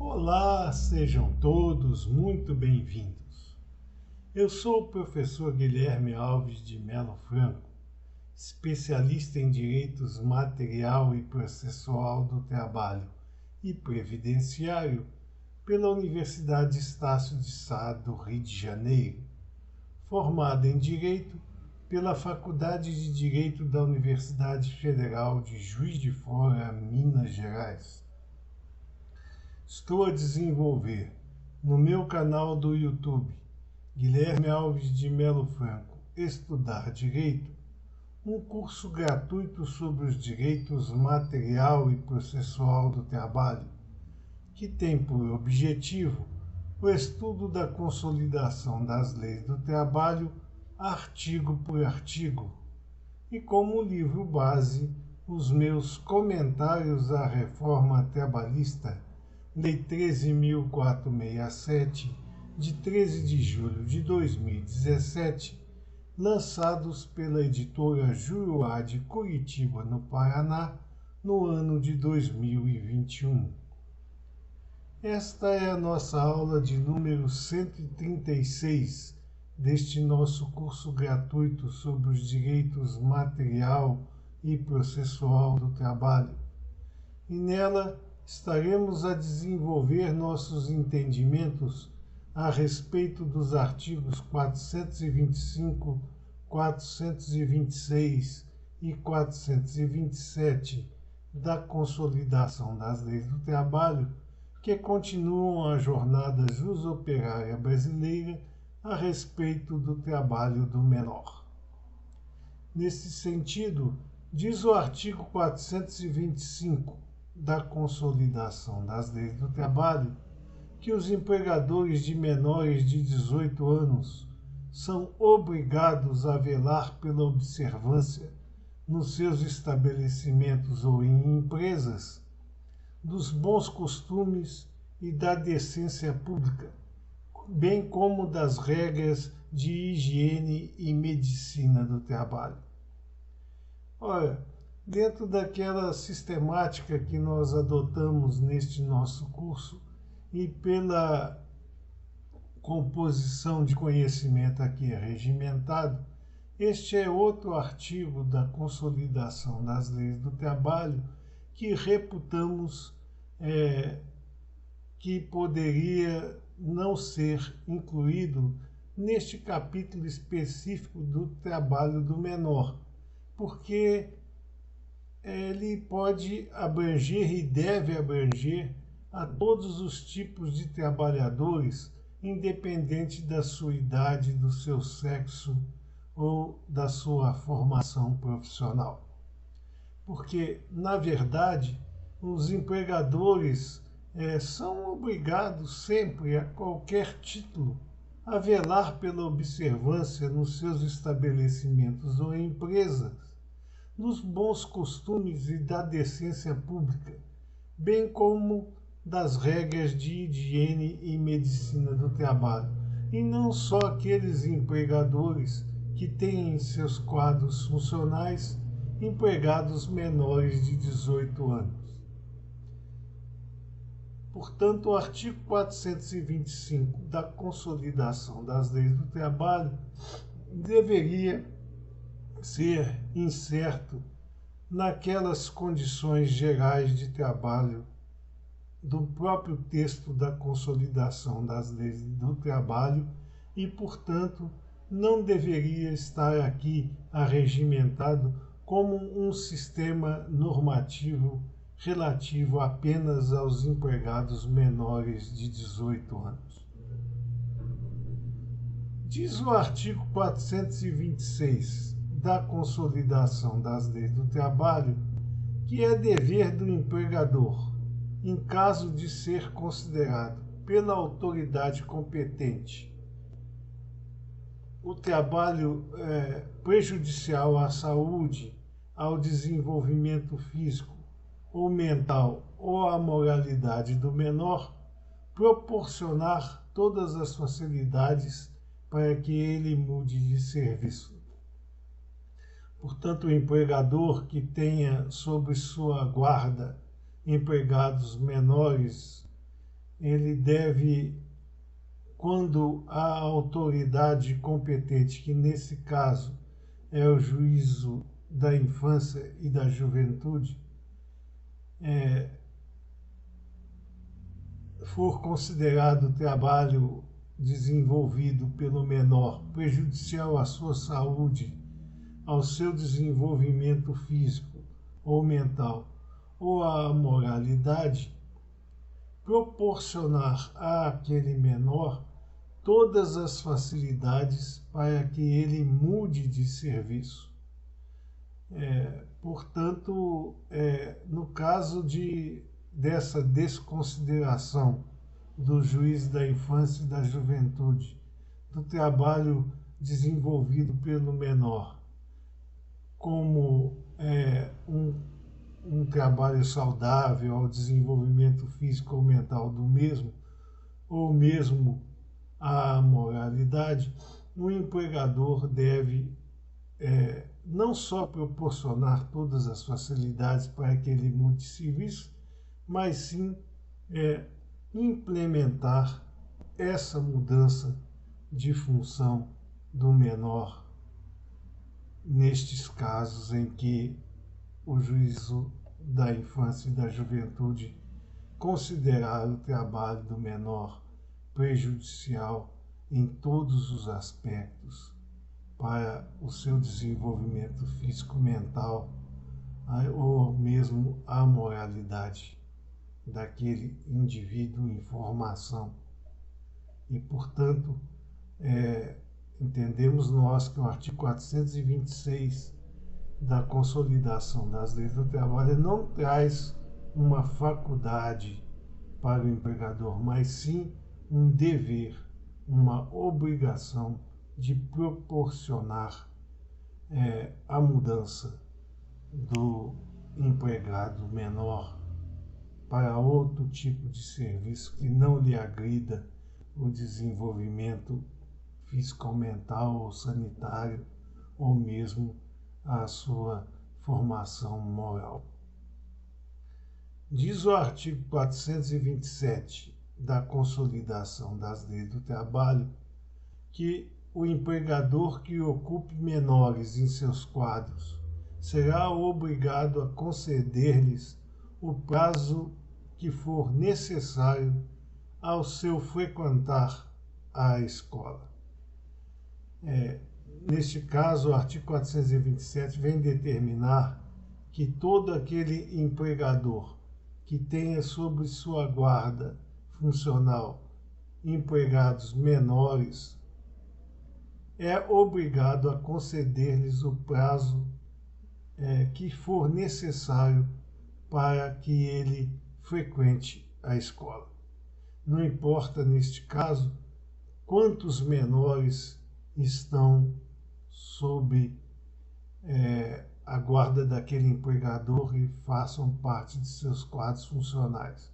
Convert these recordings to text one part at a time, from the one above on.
Olá, sejam todos muito bem-vindos. Eu sou o professor Guilherme Alves de Melo Franco, especialista em direitos material e processual do trabalho e previdenciário pela Universidade Estácio de Sá do Rio de Janeiro, formado em Direito pela Faculdade de Direito da Universidade Federal de Juiz de Fora, Minas Gerais. Estou a desenvolver no meu canal do YouTube, Guilherme Alves de Melo Franco, Estudar Direito, um curso gratuito sobre os direitos material e processual do trabalho, que tem por objetivo o estudo da consolidação das leis do trabalho, artigo por artigo, e como livro base, os meus comentários à reforma trabalhista, Lei 13.467, de 13 de julho de 2017, lançados pela editora Juruá de Curitiba, no Paraná, no ano de 2021. Esta é a nossa aula de número 136 deste nosso curso gratuito sobre os direitos material e processual do trabalho. E nela estaremos a desenvolver nossos entendimentos a respeito dos artigos 425, 426 e 427 da Consolidação das Leis do Trabalho, que continuam a jornada jusoperária brasileira a respeito do trabalho do menor. Nesse sentido, diz o artigo 425 da Consolidação das Leis do Trabalho que os empregadores de menores de 18 anos são obrigados a velar pela observância, nos seus estabelecimentos ou em empresas, dos bons costumes e da decência pública, bem como das regras de higiene e medicina do trabalho. Ora, dentro daquela sistemática que nós adotamos neste nosso curso e pela composição de conhecimento aqui regimentado, este é outro artigo da Consolidação das Leis do Trabalho que reputamos que poderia não ser incluído neste capítulo específico do trabalho do menor, porque ele pode abranger e deve abranger a todos os tipos de trabalhadores, independente da sua idade, do seu sexo ou da sua formação profissional. Porque, na verdade, os empregadores são obrigados sempre, a qualquer título, a velar pela observância nos seus estabelecimentos ou empresas dos bons costumes e da decência pública, bem como das regras de higiene e medicina do trabalho, e não só aqueles empregadores que têm em seus quadros funcionais empregados menores de 18 anos. Portanto, o artigo 425 da Consolidação das Leis do Trabalho deveria ser incerto naquelas condições gerais de trabalho do próprio texto da Consolidação das Leis do Trabalho e, portanto, não deveria estar aqui arregimentado como um sistema normativo relativo apenas aos empregados menores de 18 anos. Diz o artigo 426 da Consolidação das Leis do Trabalho que é dever do empregador, em caso de ser considerado pela autoridade competente o trabalho prejudicial à saúde, ao desenvolvimento físico ou mental ou à moralidade do menor, proporcionar todas as facilidades para que ele mude de serviço. Portanto, o empregador que tenha sob sua guarda empregados menores ele deve, quando a autoridade competente, que nesse caso é o juízo da infância e da juventude, for considerado o trabalho desenvolvido pelo menor prejudicial à sua saúde, ao seu desenvolvimento físico ou mental, ou à moralidade, proporcionar àquele menor todas as facilidades para que ele mude de serviço. Portanto, no caso dessa desconsideração do juiz da infância e da juventude, do trabalho desenvolvido pelo menor, como um trabalho saudável ao desenvolvimento físico ou mental do mesmo, ou mesmo à moralidade, o empregador deve não só proporcionar todas as facilidades para que ele mude de serviço, mas sim implementar essa mudança de função do menor nestes casos em que o juízo da infância e da juventude considerar o trabalho do menor prejudicial em todos os aspectos para o seu desenvolvimento físico-mental ou mesmo a moralidade daquele indivíduo em formação. E, portanto, entendemos nós que o artigo 426 da Consolidação das Leis do Trabalho não traz uma faculdade para o empregador, mas sim um dever, uma obrigação de proporcionar a mudança do empregado menor para outro tipo de serviço que não lhe agrida o desenvolvimento físico-mental ou sanitário, ou mesmo a sua formação moral. Diz o artigo 427 da Consolidação das Leis do Trabalho que o empregador que ocupe menores em seus quadros será obrigado a conceder-lhes o prazo que for necessário ao seu frequentar a escola. Neste caso, o artigo 427 vem determinar que todo aquele empregador que tenha sob sua guarda funcional empregados menores é obrigado a conceder-lhes o prazo que for necessário para que ele frequente a escola. Não importa, neste caso, quantos menores estão sob a guarda daquele empregador e façam parte de seus quadros funcionais.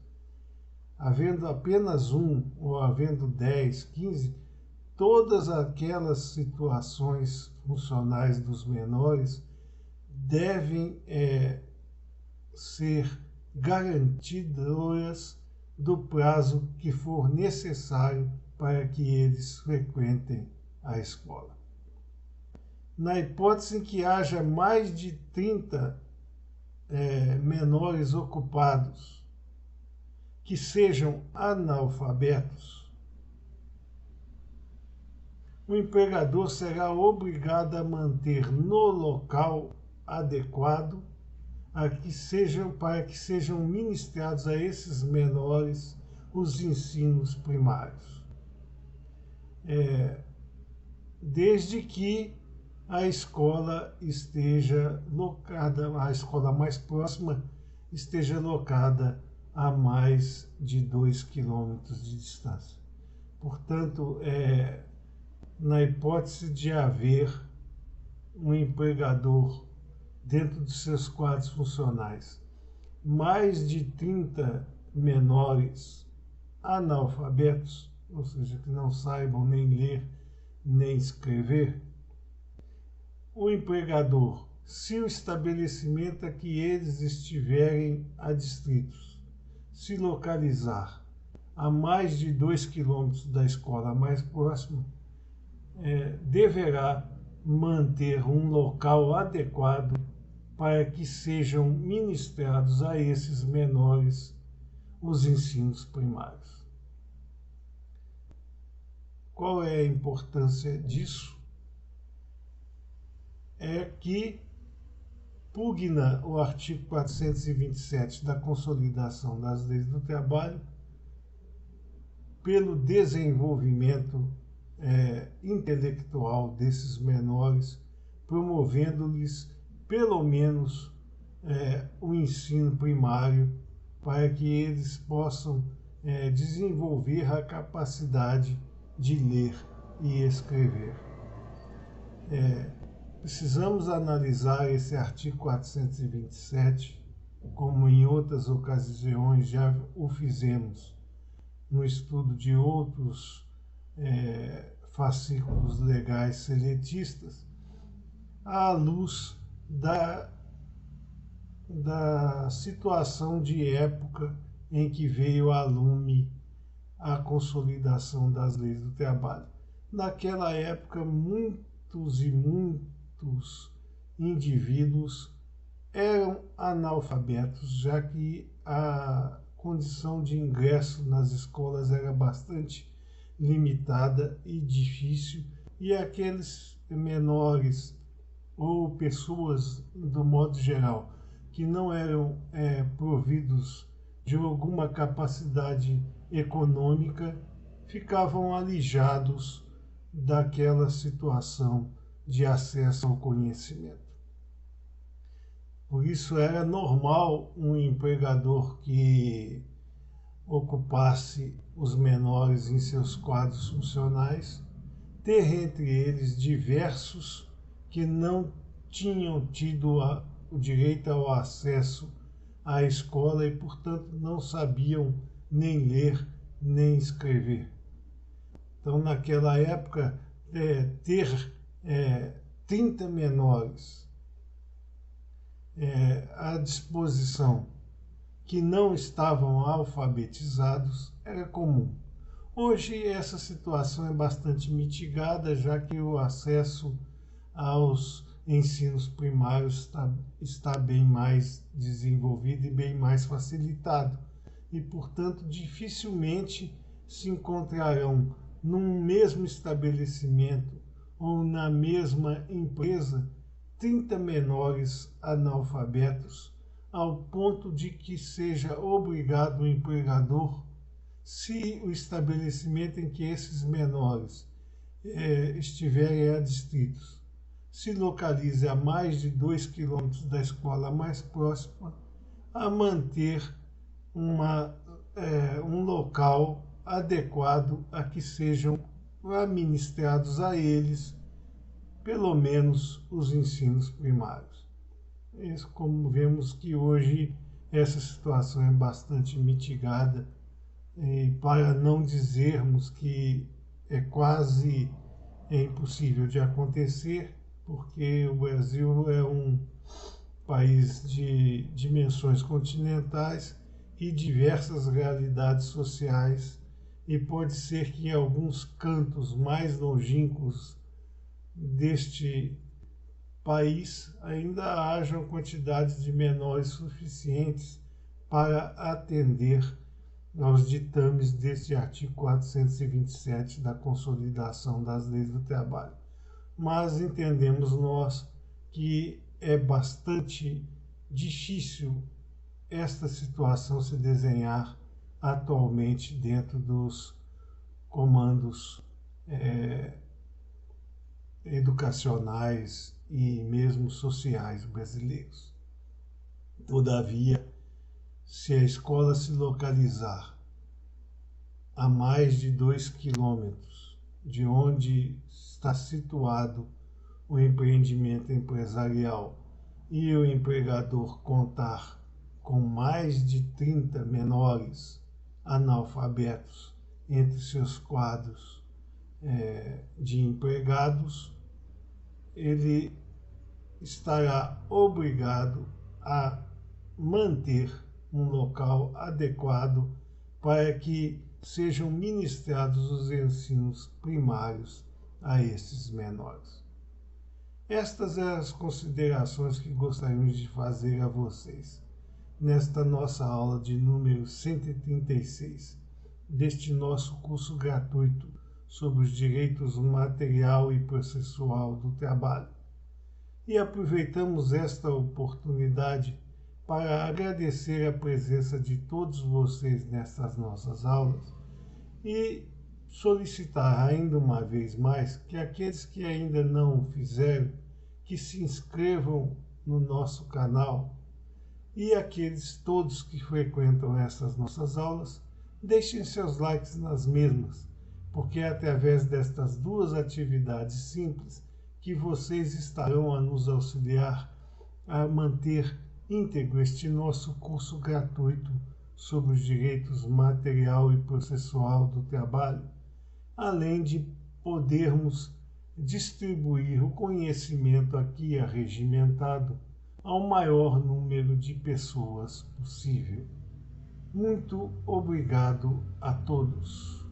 Havendo apenas um, ou havendo 10, 15, todas aquelas situações funcionais dos menores devem ser garantidoras do prazo que for necessário para que eles frequentem a escola. Na hipótese em que haja mais de 30 menores ocupados que sejam analfabetos, o empregador será obrigado a manter no local adequado para que sejam ministrados a esses menores os ensinos primários, desde que a escola esteja locada, a escola mais próxima esteja locada a mais de 2 quilômetros de distância. Portanto, na hipótese de haver um empregador dentro de seus quadros funcionais, mais de 30 menores analfabetos, ou seja, que não saibam nem ler nem escrever, o empregador, se o estabelecimento a que eles estiverem adstritos se localizar a mais de 2 quilômetros da escola mais próxima, deverá manter um local adequado para que sejam ministrados a esses menores os ensinos primários. Qual é a importância disso? É que pugna o artigo 427 da Consolidação das Leis do Trabalho pelo desenvolvimento intelectual desses menores, promovendo-lhes pelo menos o ensino primário para que eles possam desenvolver a capacidade de ler e escrever. Precisamos analisar esse artigo 427, como em outras ocasiões já o fizemos no estudo de outros fascículos legais seletistas, à luz da situação de época em que veio a lume a consolidação das leis do trabalho. Naquela época, muitos indivíduos eram analfabetos, já que a condição de ingresso nas escolas era bastante limitada e difícil, e aqueles menores ou pessoas, do modo geral, que não eram providos de alguma capacidade econômica, ficavam alijados daquela situação de acesso ao conhecimento. Por isso era normal um empregador que ocupasse os menores em seus quadros funcionais ter entre eles diversos que não tinham tido o direito ao acesso à escola e, portanto, não sabiam nem ler nem escrever. Então, naquela época, ter 30 menores à disposição que não estavam alfabetizados era comum. Hoje essa situação é bastante mitigada, já que o acesso aos ensinos primários está bem mais desenvolvido e bem mais facilitado. E, portanto, dificilmente se encontrarão num mesmo estabelecimento ou na mesma empresa 30 menores analfabetos, ao ponto de que seja obrigado o empregador, se o estabelecimento em que esses menores estiverem adstritos se localize a mais de 2 quilômetros da escola mais próxima, a manter um local adequado a que sejam administrados a eles pelo menos os ensinos primários. Como vemos que hoje essa situação é bastante mitigada, para não dizermos que é quase impossível de acontecer, porque o Brasil é um país de dimensões continentais e diversas realidades sociais, e pode ser que em alguns cantos mais longínquos deste país ainda hajam quantidades de menores suficientes para atender aos ditames deste artigo 427 da Consolidação das Leis do Trabalho. Mas entendemos nós que é bastante difícil esta situação se desenhar atualmente dentro dos comandos educacionais e mesmo sociais brasileiros. Todavia, se a escola se localizar a mais de 2 quilômetros de onde está situado o empreendimento empresarial e o empregador contar com mais de 30 menores analfabetos entre seus quadros de empregados, ele estará obrigado a manter um local adequado para que sejam ministrados os ensinos primários a estes menores. Estas são as considerações que gostaríamos de fazer a vocês nesta nossa aula de número 136 deste nosso curso gratuito sobre os direitos material e processual do trabalho. E aproveitamos esta oportunidade para agradecer a presença de todos vocês nestas nossas aulas e solicitar ainda uma vez mais que aqueles que ainda não o fizeram, que se inscrevam no nosso canal, e aqueles todos que frequentam essas nossas aulas, deixem seus likes nas mesmas, porque é através destas duas atividades simples que vocês estarão a nos auxiliar a manter íntegro este nosso curso gratuito sobre os direitos material e processual do trabalho, além de podermos distribuir o conhecimento aqui arregimentado ao maior número de pessoas possível. Muito obrigado a todos.